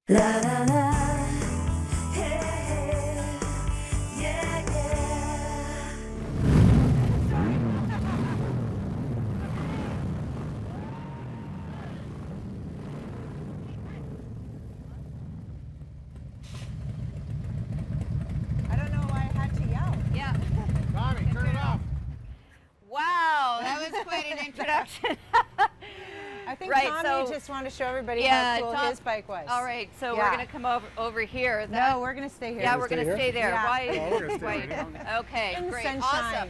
La la la, hey, hey, yeah, yeah. I don't know why I had to yell. Yeah. Tommy, turn it off. Wow, that was quite an introduction. I think Right, Tommy so- just wanted to show everybody Yeah, how cool Tom- his bike was. All right, so Yeah. we're going to come over here. No, we're going to stay here. Yeah, we're stay going to here? stay there. Yeah. Why? Oh, we're gonna stay why- right here. Okay, In the great. sunshine. Awesome.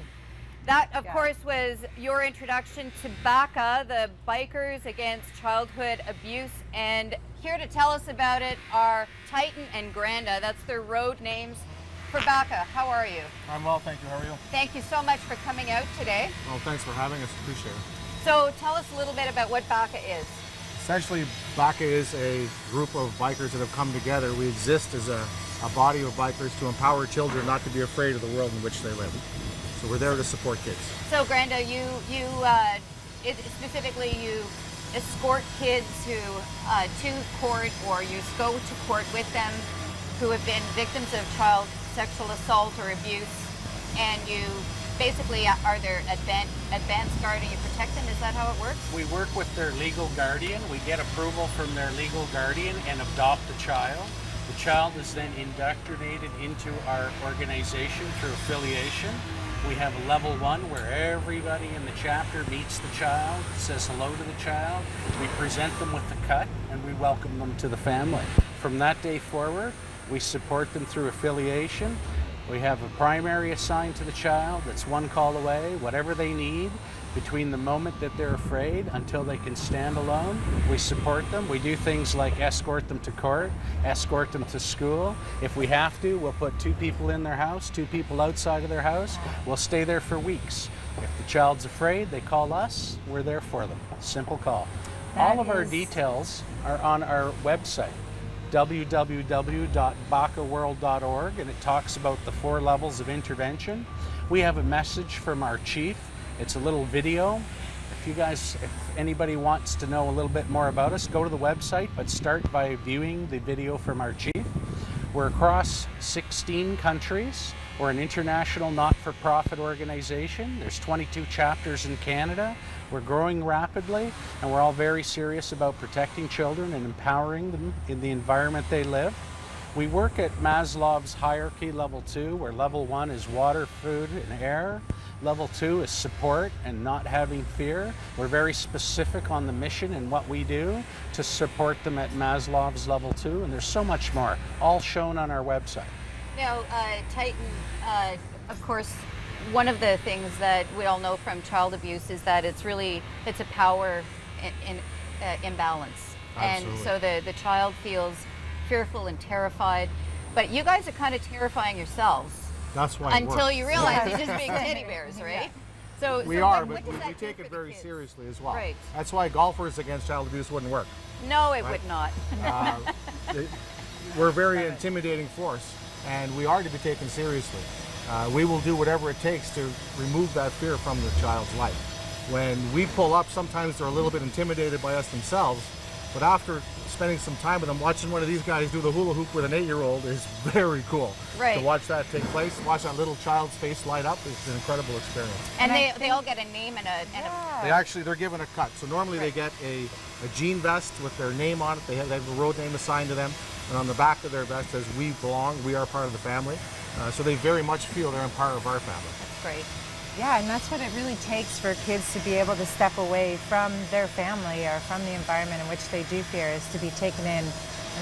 That, of Yeah. course, was your introduction to BACA, the Bikers Against Childhood Abuse. And here to tell us about it are Titan and Granda. That's their road names for BACA. How are you? I'm well, thank you. How are you? Thank you so much for coming out today. Well, thanks for having us. Appreciate it. So tell us a little bit about what BACA is. Essentially, BACA is a group of bikers that have come together. We exist as a body of bikers to empower children not to be afraid of the world in which they live. So we're there to support kids. So, Granda, you specifically you escort kids to court, or you go to court with them who have been victims of child sexual assault or abuse, and you basically are their advanced guard and you protect them. Is that how it works? We work with their legal guardian. We get approval from their legal guardian and adopt the child. The child is then indoctrinated into our organization through affiliation. We have a level 1 where everybody in the chapter meets the child, says hello to the child. We present them with the cut and we welcome them to the family. From that day forward, we support them through affiliation. We have a primary assigned to the child that's one call away, whatever they need between the moment that they're afraid until they can stand alone. We support them. We do things like escort them to court, escort them to school. If we have to, we'll put 2 people in their house, 2 people outside of their house. We'll stay there for weeks. If the child's afraid, they call us. We're there for them. Simple call. All of our details are on our website, www.bacaworld.org, and it talks about the 4 levels of intervention. We have a message from our chief. It's a little video. If anybody wants to know a little bit more about us, go to the website, but start by viewing the video from our chief. We're across 16 countries. We're an international not-for-profit organization. There's 22 chapters in Canada. We're growing rapidly, and we're all very serious about protecting children and empowering them in the environment they live. We work at Maslow's hierarchy, level 2, where level 1 is water, food, and air. Level 2 is support and not having fear. We're very specific on the mission and what we do to support them at Maslow's level 2, and there's so much more, all shown on our website. Now, Titan, of course, one of the things that we all know from child abuse is that it's a power imbalance. Absolutely. And so the child feels fearful and terrified. But you guys are kind of terrifying yourselves. That's why it Until works. you realize you're just being teddy bears, right? So We so are, what but does that we do take for it the very kids? seriously as well. Right. That's why Golfers Against Child Abuse wouldn't work. No, it Right. would not. We're a very intimidating force, and we are to be taken seriously. We will do whatever it takes to remove that fear from the child's life. When we pull up, sometimes they're a little bit intimidated by us themselves, but after spending some time with them, watching one of these guys do the hula hoop with an 8-year-old is very cool. Right. To watch that take place, watch that little child's face light up is an incredible experience. And they all get a name and a They're given a cut. So normally they get a jean vest with their name on it. They have a road name assigned to them. And on the back of their vest says, "We belong, we are part of the family." So they very much feel they're a part of our family. That's great. Yeah, and that's what it really takes for kids to be able to step away from their family or from the environment in which they do fear, is to be taken in and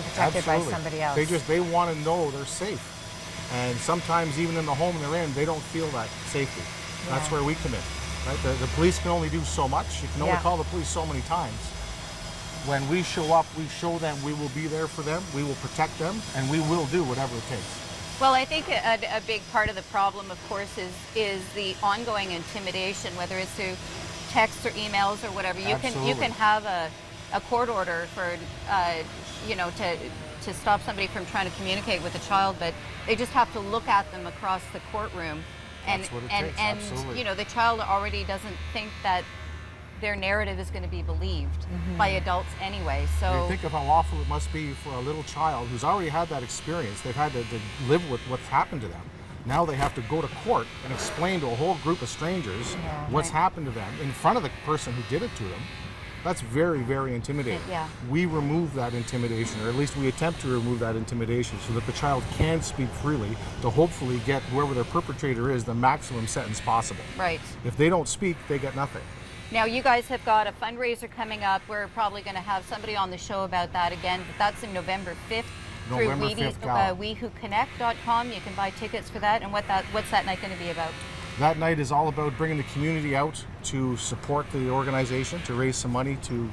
protected by somebody else. They want to know they're safe. And sometimes even in the home they're in, they don't feel that safety. That's where we come in. Right? The police can only do so much. You can only call the police so many times. When we show up, we show them we will be there for them, we will protect them, and we will do whatever it takes. Well, I think a big part of the problem, of course, is the ongoing intimidation, whether it's through texts or emails or whatever. You can have a court order for to stop somebody from trying to communicate with a child, but they just have to look at them across the courtroom, and That's what it and takes, and absolutely. the child already doesn't think that their narrative is going to be believed by adults anyway. So You think of how awful it must be for a little child who's already had that experience. They've had to live with what's happened to them. Now they have to go to court and explain to a whole group of strangers what's happened to them in front of the person who did it to them. That's very, very intimidating. Yeah. We remove that intimidation, or at least we attempt to remove that intimidation, so that the child can speak freely to hopefully get whoever their perpetrator is the maximum sentence possible. right. If they don't speak, they get nothing. Now you guys have got a fundraiser coming up. We're probably going to have somebody on the show about that again, but that's in November 5th. November through 5th gala. WeWhoConnect.com. You can buy tickets for that. And what's that night going to be about? That night is all about bringing the community out to support the organization, to raise some money to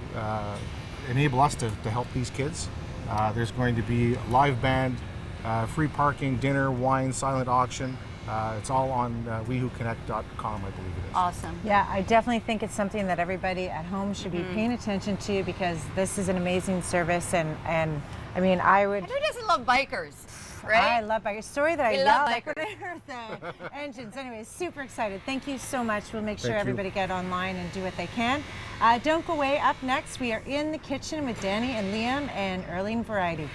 enable us to help these kids. There's going to be a live band, free parking, dinner, wine, silent auction. It's all on WeWhoConnect.com, I believe it is. Awesome. Yeah, I definitely think it's something that everybody at home should be paying attention to, because this is an amazing service, and I mean, I would. And who doesn't love bikers, I right? love bikers. Story that I We love yelled like bikers. when I heard the engines. Anyways, super excited. Thank you so much. We'll make sure Thank you. everybody get online and do what they can. Don't go away. Up next, we are in the kitchen with Danny and Liam and Early in Variety.